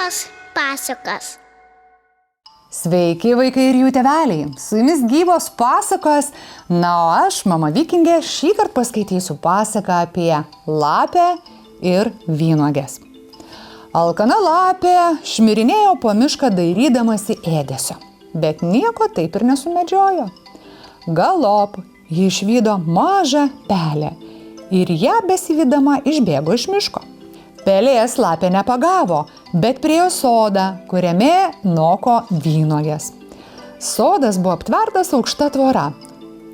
Gyvos pasakos. Sveiki vaikai ir jų tėveliai, su jumis gyvos pasakos, na o aš, mama Vikingė, šįkart paskaitysiu pasaką apie lapę ir vynuoges. Alkana lapė šmirinėjo po mišką dairydamasi ėdesio, bet nieko taip ir nesumedžiojo. Galop ji išvydo mažą pelę ir ją besivydama išbėgo iš miško. Pelės lapė nepagavo, bet priėjo sodą, kuriame noko vynuogės. Sodas buvo aptvertas aukšta tvora,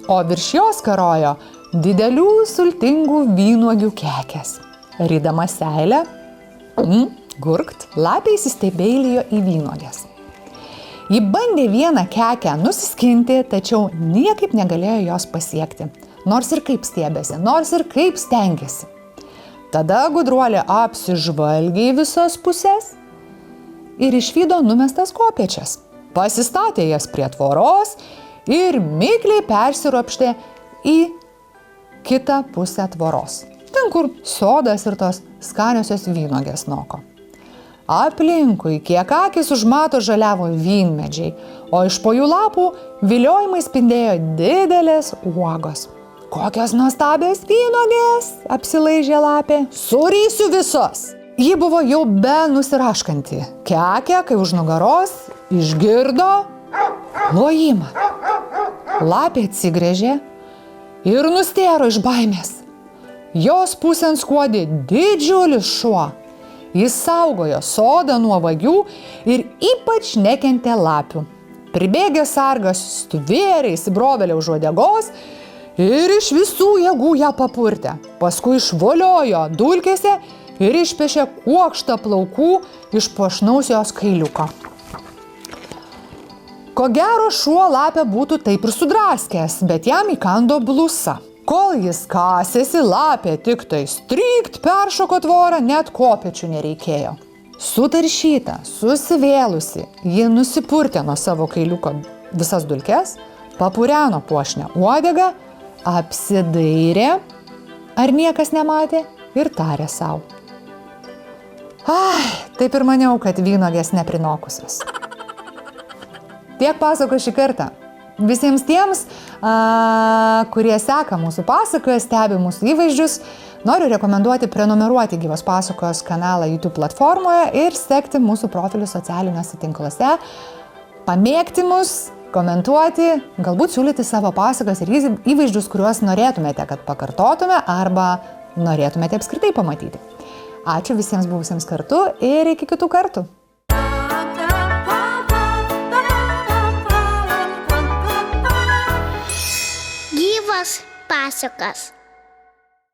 o virš jos karojo didelių sultingų vynuogių kekės. Rydama seilę, gurkt, lapė įsistebeilijo į vynuogės. Ji bandė vieną kekę nusiskinti, tačiau niekaip negalėjo jos pasiekti, nors ir kaip stiebėsi, nors ir kaip stengėsi. Tada gudruolė apsižvalgė į visas puses ir išvydo numestas kopėčias. Pasistatė jas prie tvoros ir mikliai persiropštė į kitą pusę tvoros, ten kur sodas ir tos skaniosios vynuogės noko. Aplinkui kiek akis užmato žaliavo vynmedžiai, o iš po jų lapų viliojimai spindėjo didelės uogos. Kokios nuostabios vynuogės, apsilaižė lapė, surysiu visos. Ji buvo jau be nusiraškanti. Kekė, kai už nugaros, išgirdo lojimą. Lapė atsigręžė ir nustėro iš baimės. Jos pusėn skuodė didžiulis šuo. Jis saugojo sodą nuo vagių ir ypač nekentė lapių. Pribėgęs sargas stvėrė įsibrovėlę už uodegos ir iš visų jėgų ją papurtė. Paskui išvoliojo dulkėse ir išpešė kuokštą plaukų iš puošnaus jos kailiuko. Ko gero šuo lapę būtų taip ir sudraskęs, bet jam įkando blusa. Kol jis kasėsi, lapė tik tai strykt peršoko tvorą, net kopėčių nereikėjo. Sutaršyta, susivėlusi, ji nusipurtė nuo savo kailiuko visas dulkes, papureno puošnę uodegą, apsidairė, ar niekas nematė, ir tarė sau: taip ir maniau, kad vynuogės neprinokusios. Tiek pasakos šį kartą. Visiems tiems, kurie seka mūsų pasakoje, stebi mūsų įvaizdžius, noriu rekomenduoti prenumeruoti Gyvos pasakos kanalą YouTube platformoje ir sekti mūsų profilius socialiniuose tinkluose, pamėgti mus, komentuoti, galbūt siūlyti savo pasakas ir įvaizdžius, kuriuos norėtumėte, kad pakartotume arba norėtumėte apskritai pamatyti. Ačiū visiems buvusiems kartu ir iki kitų kartų. Gyvos pasakos.